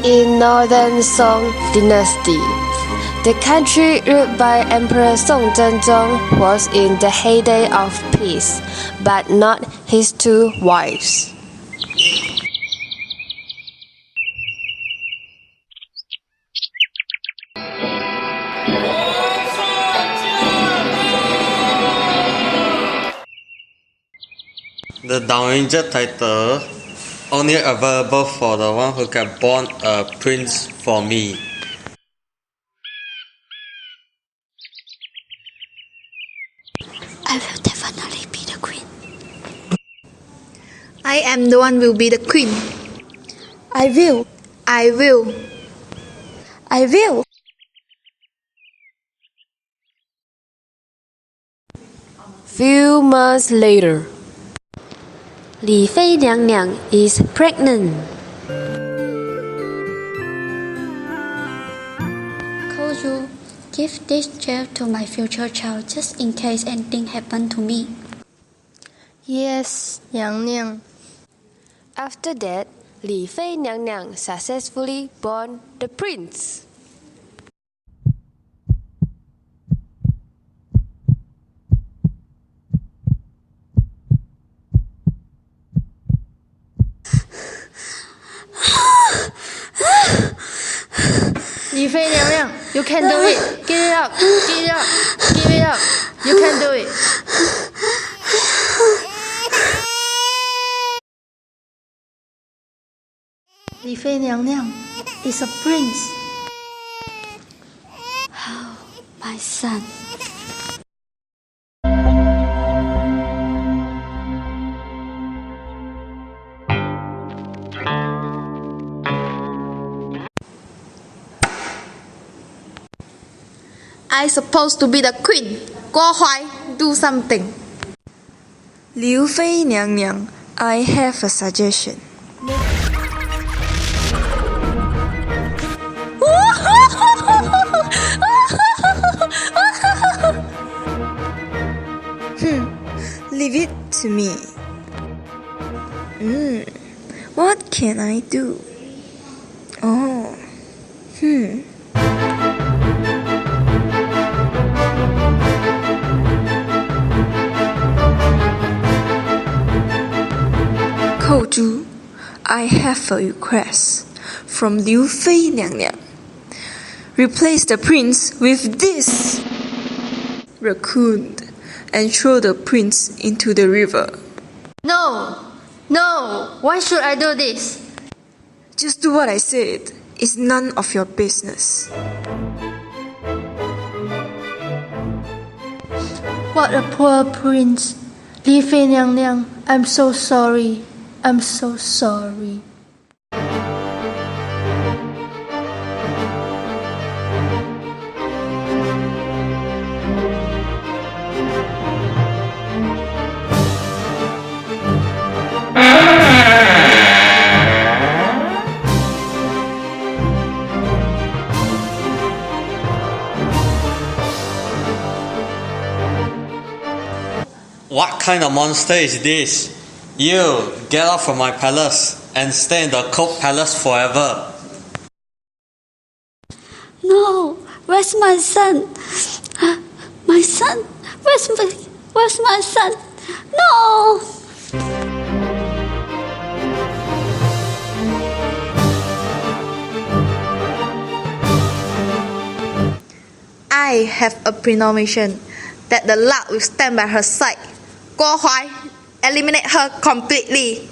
in northern Song dynasty. The country ruled by Emperor Song Zhenzong was in the heyday of peace, but not his two wives. The dowager title only available for the one who can born a prince for me. I will definitely be the queen. I am the one will be the queen. I will. I will. I will. Few months later, Li Fei Niang Niang is pregnant. Could you give this chair to my future child just in case anything happened to me? Yes, Niang Niang. after that, Li Fei Niang Niang successfully born the prince. Li Fei Niang Niang, you can do it. Give it up. Give it up. Give it up. You can do it. Li Fei Niang Niang is a prince. Oh, my son. I supposed to be the queen. Guo Huai, do something. Liu Fei Niang Niang, I have a suggestion. Leave it to me. What can I do? Koju, I have a request from Liu Fei Niang Niang. Replace the prince with this raccoon and throw the prince into the river. No. No. Why should I do this? Just do what I said. It's none of your business. What a poor prince. Li Fei Niang Niang, I'm so sorry. I'm so sorry. What kind of monster is this? You, get out from my palace and stay in the cold palace forever. No, where's my son? My son? Where's my son? No! I have a premonition that the luck will stand by her side. Guo Huai, eliminate her completely.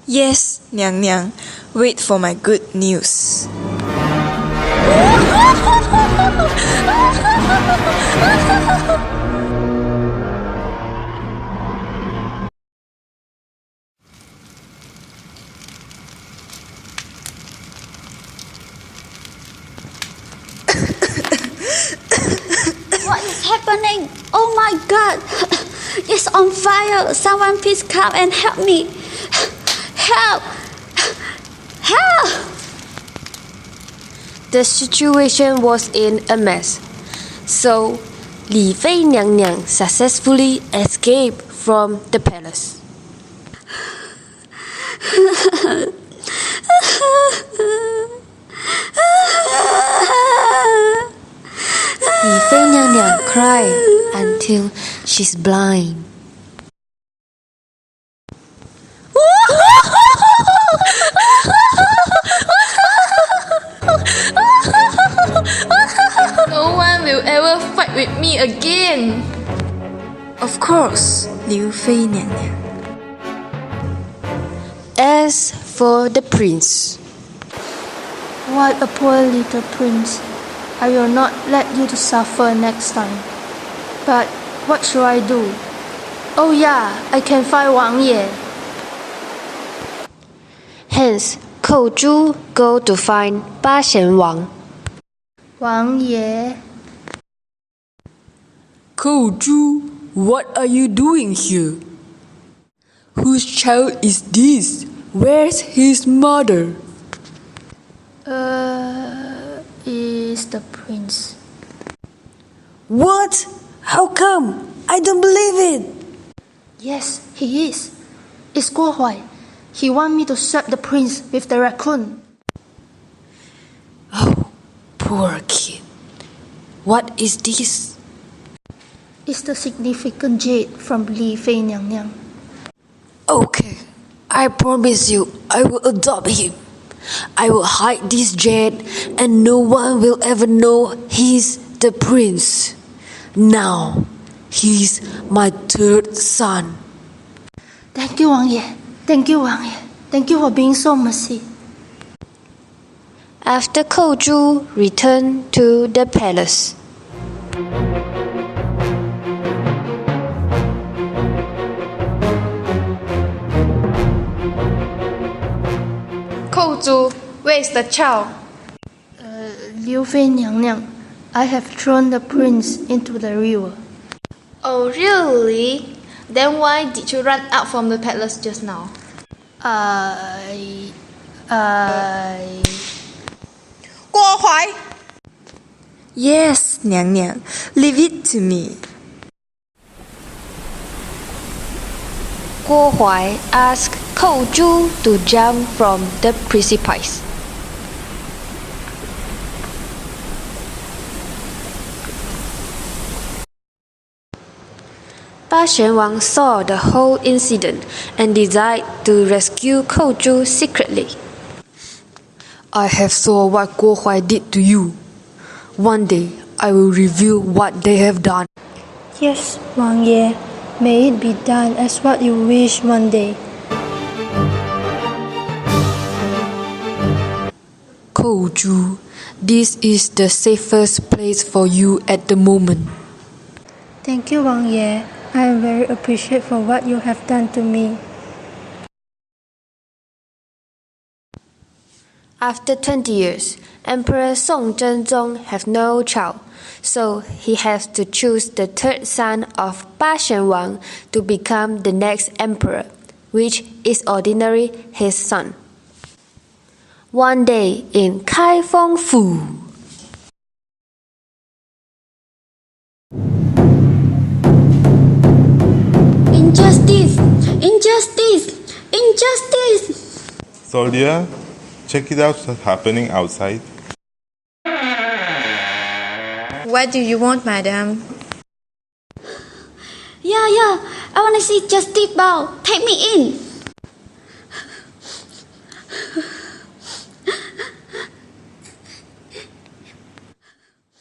Yes, Niang Niang, wait for my good news. What is happening? Oh my God! It's on fire! Someone please come and help me! Help! Help! The situation was in a mess, so Li Fei Niang Niang successfully escaped from the palace. 李妃娘娘 cried until she's blind. No one will ever fight with me again. Of course, Liu Fei Nian Nian. As for the prince, What a poor little prince. I will not let you to suffer next time. But what should I do? Oh yeah, I can find Wang Ye. hence Kou Zhu go to find BaXian Wang. Wang Ye. Kou Zhu, what are you doing here? Whose child is this? Where's his mother? Is the prince. What? How come? I don't believe it. Yes, he is. It's Guo Huai. He wants me to swap the prince with the raccoon. Oh, poor kid. What is this? It's the significant jade from Li Fei Niang Niang. Okay, I promise you I will adopt him. I will hide this jade and no one will ever know he's the prince. Now, he's my third son. Thank you, Wang Ye. Thank you, Wang Ye. Thank you for being so mercy. After Kou Zhu returned to the palace, Kou Zhu, where is the child? Liu Fei Niang Niang, I have thrown the prince into the river. Oh, really? Then why did you run out from the palace just now? Guo Huai! Yes, Niang Niang, leave it to me. Guo Huai asked Kou Zhu to jump from the precipice. BaXian Wang saw the whole incident and decided to rescue Kou Zhu secretly. I have saw what Guo Huai did to you. One day, I will reveal what they have done. Yes, Wang Ye. May it be done as what you wish one day. Kou Zhu, this is the safest place for you at the moment. Thank you, Wang Ye. I am very appreciative for what you have done to me. After 20 years, Emperor Song Zhenzong had no child, so he has to choose the third son of BaXian Wang to become the next emperor, which is ordinarily his son. One day in Kaifeng Fu, Injustice! Injustice! Injustice! Soldier, check it out what's happening outside. What do you want, madam? Yeah, I wanna see Justice Bao. Take me in.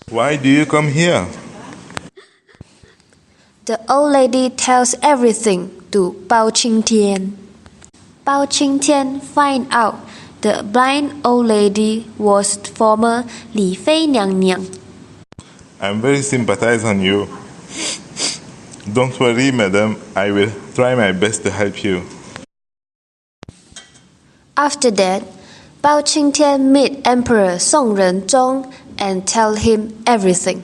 Why do you come here? the old lady tells everything to Bao Qingtian. Bao Qingtian finds out the blind old lady was former Li Fei Niang Niang. I'm very sympathized on you. Don't worry, madam. I will try my best to help you. After that, Bao Qingtian meet Emperor Song Renzong and tell him everything.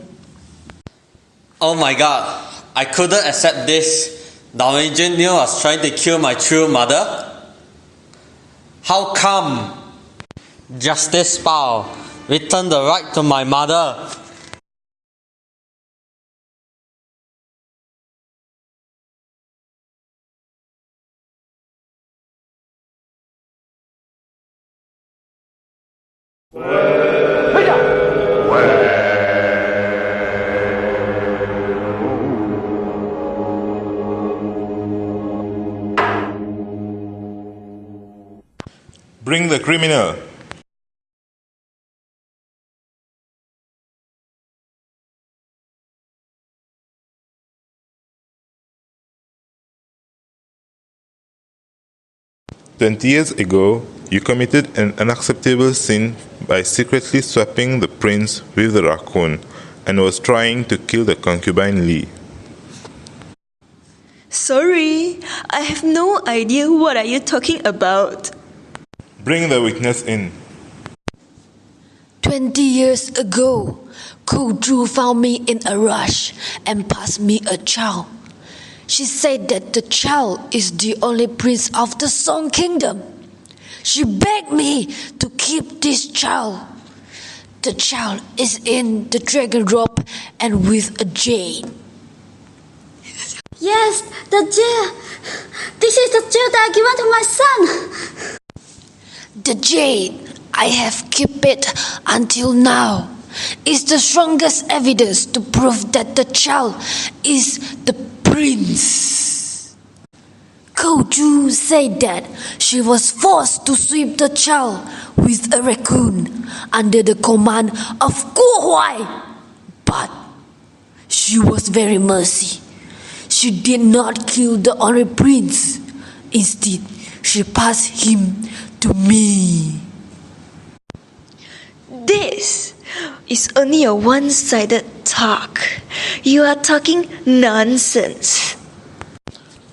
Oh my god, I couldn't accept this. Dao Engineer was trying to kill my true mother? How come? Justice Bao, return the right to my mother. the criminal. "20 years ago, you committed an unacceptable sin by secretly swapping the prince with the raccoon and was trying to kill the concubine Lee." Sorry, I have no idea what are you talking about. Bring the witness in. 20 years ago, Koju found me in a rush and passed me a child. She said that the child is the only prince of the Song Kingdom. She begged me to keep this child. The child is in the dragon robe and with a jade. Yes, the jade. This is the jade that I given to my son. The jade, I have kept it until now, is the strongest evidence to prove that the child is the prince. Koju said that she was forced to sweep the child with a raccoon under the command of Guo Huai. But she was very mercy. She did not kill the only prince. Instead, she passed him to me. This is only a one-sided talk. You are talking nonsense.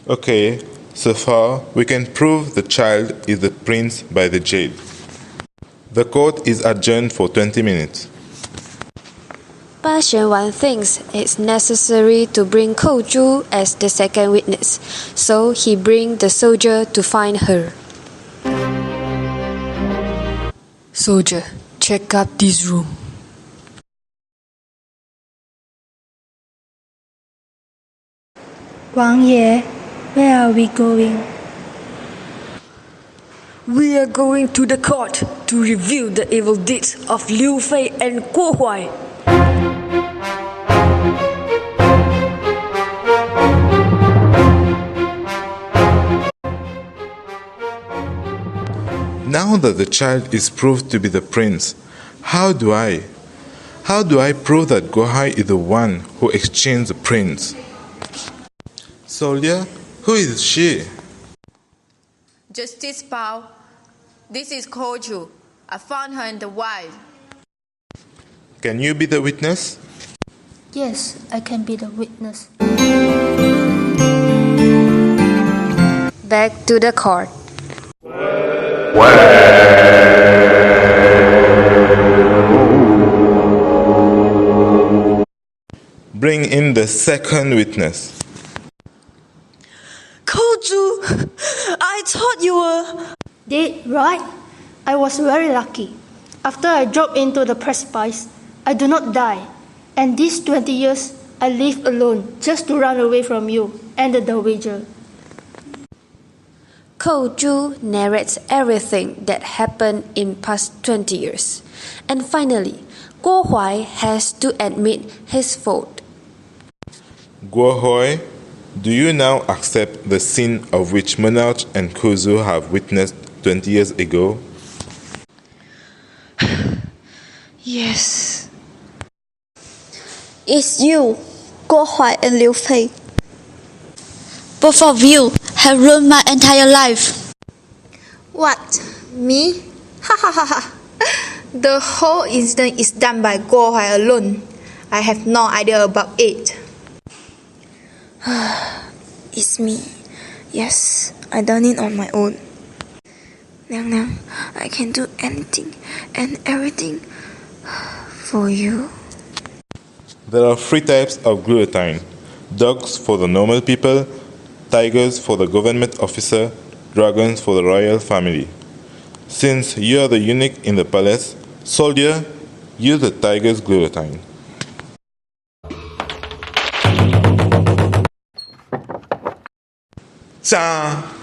Okay, so far we can prove the child is the prince by the jade. The court is adjourned for 20 minutes. BaXian Wang thinks it's necessary to bring Koju as the second witness, so he brings the soldier to find her. Soldier, check up this room. Wang Ye, where are we going? We are going to the court to review the evil deeds of Liu Fei and Guo Huai. Now that the child is proved to be the prince, how do I prove that Guo Huai is the one who exchanged the prince? Soldier, who is she? Justice Bao, this is Koju. I found her in the wild. Can you be the witness? Yes, I can be the witness. Back to the court. Bring in the second witness. Koju, I thought you were... Dead, right? I was very lucky. After I dropped into the precipice, I do not die. And these 20 years, I lived alone just to run away from you and the dowager. Koju narrates everything that happened in past 20 years. And finally, Guo Huai has to admit his fault. Guo Huai, do you now accept the sin of which Monarch and Kozu have witnessed 20 years ago? Yes. It's you, Guo Huai and Liu Fei. Both of you have ruined my entire life. What? Me? Ha ha ha ha. The whole incident is done by Guo Huai alone. I have no idea about it. It's me. Yes, I done it on my own. Nyang Nyang, I can do anything and everything for you. There are 3 types of guillotine. Dogs for the normal people, tigers for the government officer, dragons for the royal family. Since you are the eunuch in the palace, soldier, use the tiger's guillotine. Cha!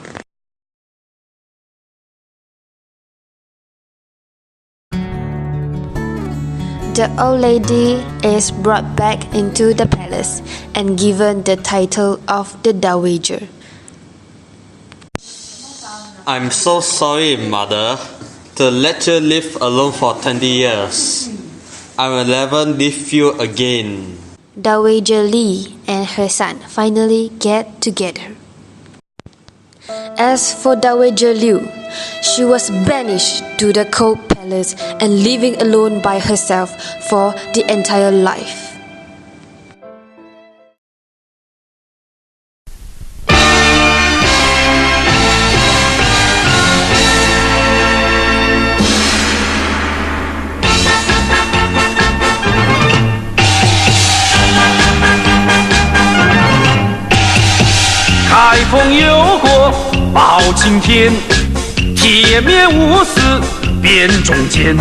The old lady is brought back into the palace and given the title of the dowager. I'm so sorry, mother. to let you live alone for 20 years. I will never leave you again. Dowager Li and her son finally get together. As for Dowager Liu, she was banished to the cold palace and living alone by herself for the entire life.开封有国包青天，铁面无私辨忠奸。